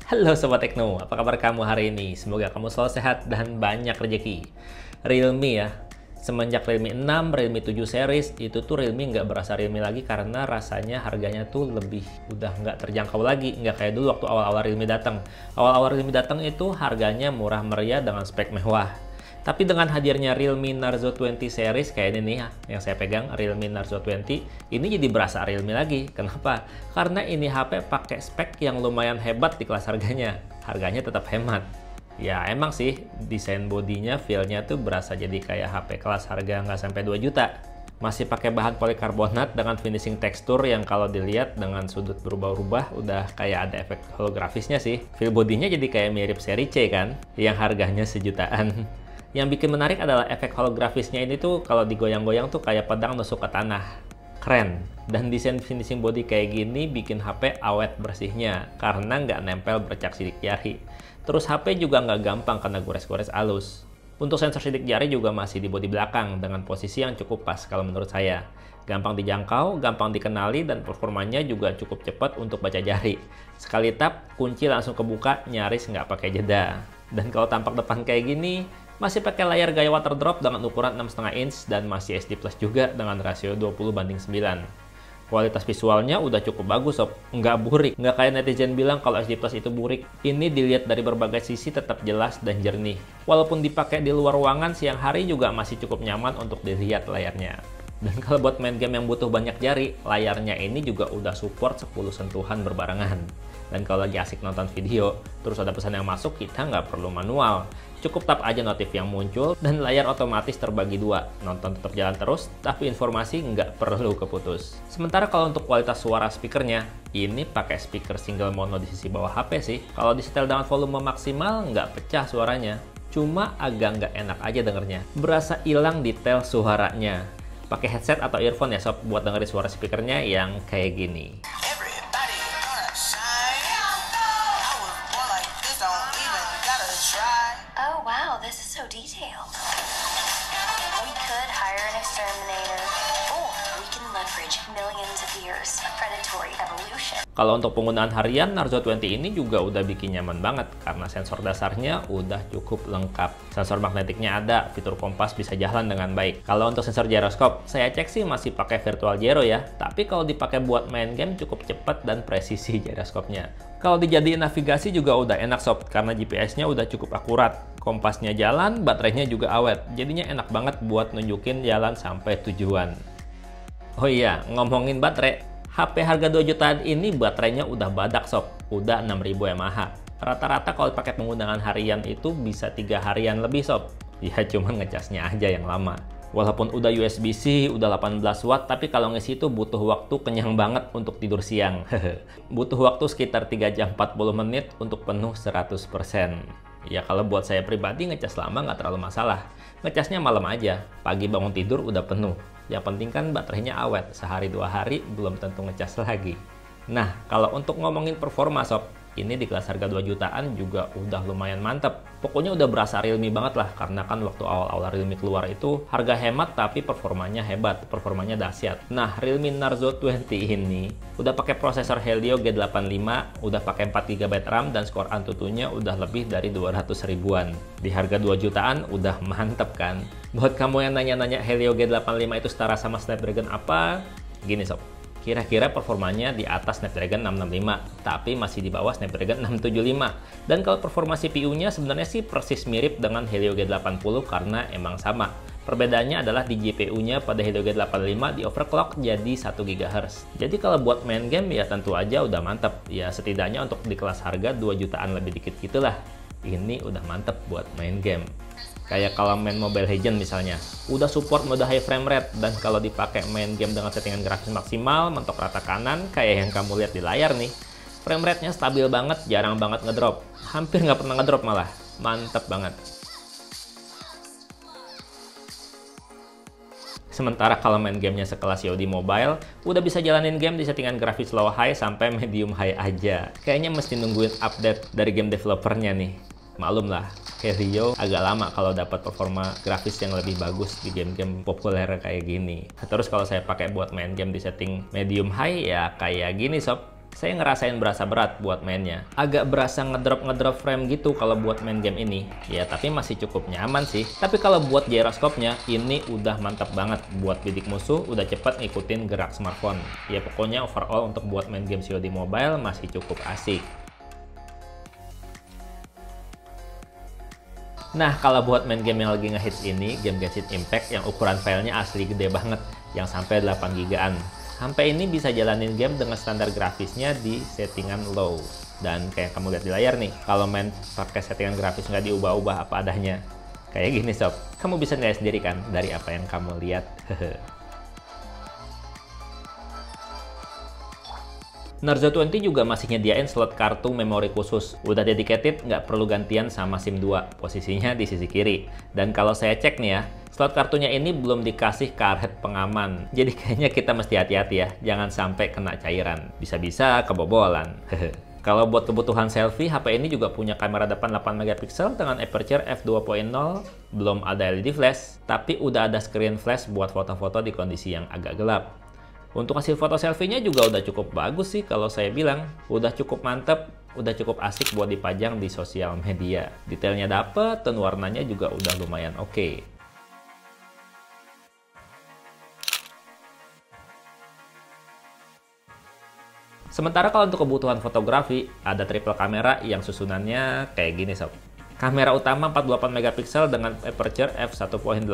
Halo Sobat Tekno, apa kabar kamu hari ini? Semoga kamu selalu sehat dan banyak rezeki. Realme ya, semenjak Realme 6, Realme 7 series, itu tuh Realme nggak berasa Realme lagi karena rasanya harganya tuh lebih udah nggak terjangkau lagi. Nggak kayak dulu waktu awal-awal Realme datang. Awal-awal Realme datang itu harganya murah meriah dengan spek mewah. Tapi dengan hadirnya Realme Narzo 20 series kayak ini nih ya, yang saya pegang Realme Narzo 20, ini jadi berasa Realme lagi. Kenapa? Karena ini HP pakai spek yang lumayan hebat di kelas harganya. Harganya tetap hemat. Ya emang sih, desain bodinya, feel-nya tuh berasa jadi kayak HP kelas harga nggak sampai 2 juta. Masih pakai bahan polikarbonat dengan finishing tekstur yang kalau dilihat dengan sudut berubah-ubah udah kayak ada efek holografisnya sih. Feel bodinya jadi kayak mirip seri C kan, yang harganya sejutaan. Yang bikin menarik adalah efek holografisnya ini tuh kalau digoyang-goyang tuh kayak pedang nusuk ke tanah. Keren. Dan desain finishing body kayak gini bikin HP awet bersihnya karena nggak nempel bercak sidik jari. Terus HP juga nggak gampang kena gores-gores halus. Untuk sensor sidik jari juga masih di bodi belakang dengan posisi yang cukup pas kalau menurut saya. Gampang dijangkau, gampang dikenali, dan performanya juga cukup cepat untuk baca jari. Sekali tap, kunci langsung kebuka, nyaris nggak pakai jeda. Dan kalau tampak depan kayak gini, masih pakai layar gaya water drop dengan ukuran 6,5 inch dan masih SD Plus juga dengan rasio 20:9. Kualitas visualnya udah cukup bagus sob, nggak burik. Nggak kayak netizen bilang kalau SD Plus itu burik. Ini dilihat dari berbagai sisi tetap jelas dan jernih. Walaupun dipakai di luar ruangan siang hari juga masih cukup nyaman untuk dilihat layarnya. Dan kalau buat main game yang butuh banyak jari, layarnya ini juga udah support 10 sentuhan berbarengan. Dan kalau lagi asik nonton video, terus ada pesan yang masuk, kita nggak perlu manual. Cukup tap aja notif yang muncul, dan layar otomatis terbagi dua. Nonton tetap jalan terus, tapi informasi nggak perlu keputus. Sementara kalau untuk kualitas suara speakernya, ini pakai speaker single mono di sisi bawah HP sih. Kalau disetel dengan volume maksimal, nggak pecah suaranya. Cuma agak nggak enak aja dengernya. Berasa hilang detail suaranya. Pakai headset atau earphone ya sob, buat dengerin suara speakernya yang kayak gini. Oh wow, this is so detailed. We could hire an exterminator, or we can leverage millions of years of predatory evolution. Kalau untuk penggunaan harian, Narzo 20 ini juga udah bikin nyaman banget karena sensor dasarnya udah cukup lengkap. Sensor magnetiknya ada, fitur kompas bisa jalan dengan baik. Kalau untuk sensor gyroscope, saya cek sih masih pakai virtual gyro ya, tapi kalau dipakai buat main game cukup cepat dan presisi gyroscope-nya. Kalau dijadiin navigasi juga udah enak sob, karena GPS-nya udah cukup akurat. Kompasnya jalan, baterainya juga awet, jadinya enak banget buat nunjukin jalan sampai tujuan. Oh iya, ngomongin baterai, HP harga 2 jutaan ini baterainya udah badak sob, udah 6000 mAh. Rata-rata kalau pakai penggunaan harian itu bisa 3 harian lebih sob. Ya cuman ngecasnya aja yang lama. Walaupun udah USB-C, udah 18 watt, tapi kalau ngisi itu butuh waktu kenyang banget untuk tidur siang. Butuh waktu sekitar 3 jam 40 menit untuk penuh 100%. Ya kalau buat saya pribadi ngecas lama nggak terlalu masalah. Ngecasnya malam aja, pagi bangun tidur udah penuh. Yang penting kan baterainya awet, sehari 2 hari belum tentu ngecas lagi. Nah, kalau untuk ngomongin performa sob, ini di kelas harga 2 jutaan juga udah lumayan mantep. Pokoknya udah berasa Realme banget lah, karena kan waktu awal-awal Realme keluar itu harga hemat tapi performanya hebat, performanya dahsyat. Nah, Realme Narzo 20 ini udah pakai prosesor Helio G85, udah pakai 4 GB RAM dan skor Antutunya udah lebih dari 200 ribuan. Di harga 2 jutaan udah mantep kan? Buat kamu yang nanya-nanya Helio G85 itu setara sama Snapdragon apa? Gini sob. Kira-kira performanya di atas Snapdragon 665, tapi masih di bawah Snapdragon 675. Dan kalau performa CPU-nya sebenarnya sih persis mirip dengan Helio G80 karena emang sama. Perbedaannya adalah di GPU-nya pada Helio G85 di overclock jadi 1 GHz. Jadi kalau buat main game ya tentu aja udah mantep. Ya setidaknya untuk di kelas harga 2 jutaan lebih dikit gitulah. Ini udah mantep buat main game. Kayak kalau main Mobile Legends misalnya, udah support mode high frame rate, dan kalau dipakai main game dengan settingan grafis maksimal, mentok rata kanan, kayak yang kamu lihat di layar nih, frame rate-nya stabil banget, jarang banget ngedrop. Hampir nggak pernah ngedrop malah. Mantep banget. Sementara kalau main gamenya sekelas COD Mobile, udah bisa jalanin game di settingan grafis low high sampai medium high aja. Kayaknya mesti nungguin update dari game developernya nih. Maklum lah, Helio agak lama kalau dapat performa grafis yang lebih bagus di game-game populer kayak gini. Terus kalau saya pakai buat main game di setting medium high ya kayak gini sob. Saya ngerasain berasa berat buat mainnya. Agak berasa ngedrop frame gitu kalau buat main game ini. Ya, tapi masih cukup nyaman sih. Tapi kalau buat gyroscope-nya, ini udah mantap banget. Buat bidik musuh, udah cepet ngikutin gerak smartphone. Ya, pokoknya overall untuk buat main game COD Mobile masih cukup asik. Nah, kalau buat main game yang lagi ngehits ini, game Genshin Impact yang ukuran filenya asli gede banget, yang sampai 8 gigaan. Sampai ini bisa jalanin game dengan standar grafisnya di settingan low. Dan kayak kamu lihat di layar nih, kalau main pakai settingan grafis nggak diubah-ubah apa adanya. Kayak gini sob, kamu bisa nilai sendiri kan dari apa yang kamu lihat. Naruto 20 juga masih nyediain slot kartu memori khusus. Udah dedicated, nggak perlu gantian sama SIM 2. Posisinya di sisi kiri. Dan kalau saya cek nih ya, slot kartunya ini belum dikasih cardhead pengaman. Jadi kayaknya kita mesti hati-hati ya, jangan sampai kena cairan. Bisa-bisa kebobolan. Kalau buat kebutuhan selfie, HP ini juga punya kamera depan 8 megapiksel dengan aperture f2.0, belum ada LED flash, tapi udah ada screen flash buat foto-foto di kondisi yang agak gelap. Untuk hasil foto selfie-nya juga udah cukup bagus sih kalau saya bilang. Udah cukup mantep, udah cukup asik buat dipajang di sosial media. Detailnya dapet, dan warnanya juga udah lumayan oke. Sementara kalau untuk kebutuhan fotografi, ada triple kamera yang susunannya kayak gini sob. Kamera utama 48 megapiksel dengan aperture f1.8.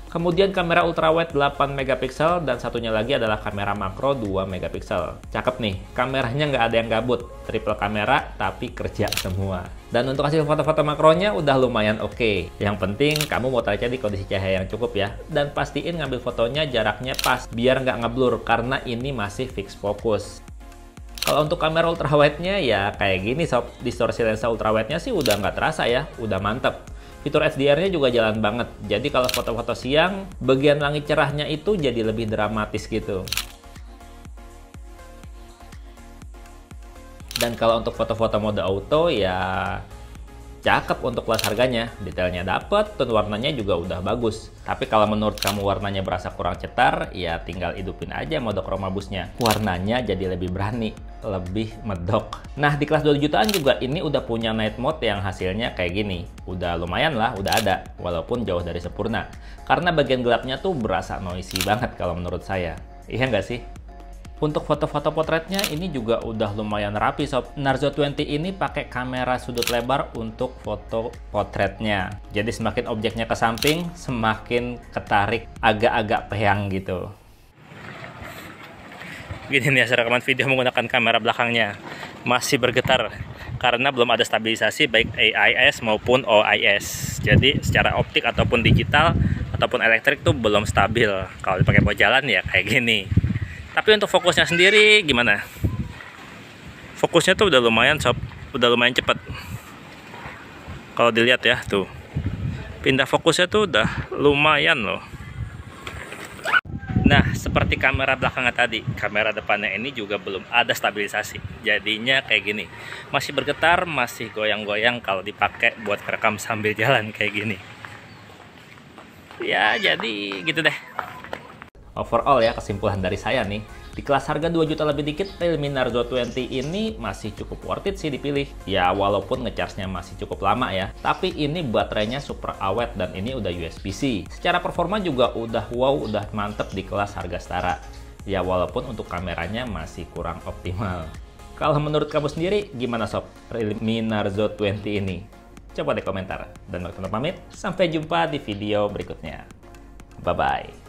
Kemudian kamera ultrawide 8 megapiksel dan satunya lagi adalah kamera makro 2 megapiksel. Cakep nih, kameranya nggak ada yang gabut. Triple kamera tapi kerja semua. Dan untuk hasil foto-foto makronya udah lumayan oke. Yang penting kamu mau tarik di kondisi cahaya yang cukup ya. Dan pastiin ngambil fotonya jaraknya pas biar nggak ngeblur karena ini masih fix fokus. Kalau untuk kamera ultrawide-nya ya kayak gini sob, distorsi lensa ultrawide-nya sih udah nggak terasa ya, udah mantep. Fitur HDR-nya juga jalan banget, jadi kalau foto-foto siang, bagian langit cerahnya itu jadi lebih dramatis gitu. Dan kalau untuk foto-foto mode auto ya cakep untuk kelas harganya, detailnya dapet, dan warnanya juga udah bagus. Tapi kalau menurut kamu warnanya berasa kurang cetar, ya tinggal hidupin aja mode chroma busnya. Warnanya jadi lebih berani, lebih medok. Nah, di kelas 2 jutaan juga ini udah punya night mode yang hasilnya kayak gini. Udah lumayan lah, udah ada, walaupun jauh dari sempurna. Karena bagian gelapnya tuh berasa noisy banget kalau menurut saya. Iya nggak sih? Untuk foto-foto potretnya ini juga udah lumayan rapi sob. Naruto 20 ini pakai kamera sudut lebar untuk foto potretnya. Jadi semakin objeknya ke samping, semakin ketarik agak-agak peyang gitu. Gini nih hasil rekaman video menggunakan kamera belakangnya. Masih bergetar karena belum ada stabilisasi baik AIS maupun OIS. Jadi secara optik ataupun digital ataupun elektrik tuh belum stabil. Kalau dipakai buat jalan ya kayak gini. Tapi untuk fokusnya sendiri gimana? Fokusnya tuh udah lumayan sob, udah lumayan cepet. Kalau dilihat ya tuh, pindah fokusnya tuh udah lumayan loh. Nah, seperti kamera belakangnya tadi, kamera depannya ini juga belum ada stabilisasi. Jadinya kayak gini, masih bergetar, masih goyang-goyang kalau dipakai buat rekam sambil jalan kayak gini. Ya, jadi gitu deh. Overall ya, kesimpulan dari saya nih, di kelas harga 2 juta lebih dikit, Realme Naruto 20 ini masih cukup worth it sih dipilih. Ya walaupun ngecharge-nya masih cukup lama ya, tapi ini baterainya super awet dan ini udah USB-C. Secara performa juga udah wow, udah mantep di kelas harga setara. Ya walaupun untuk kameranya masih kurang optimal. Kalau menurut kamu sendiri, gimana sob Realme Naruto 20 ini? Coba deh komentar. Dan Mark pamit, sampai jumpa di video berikutnya. Bye-bye.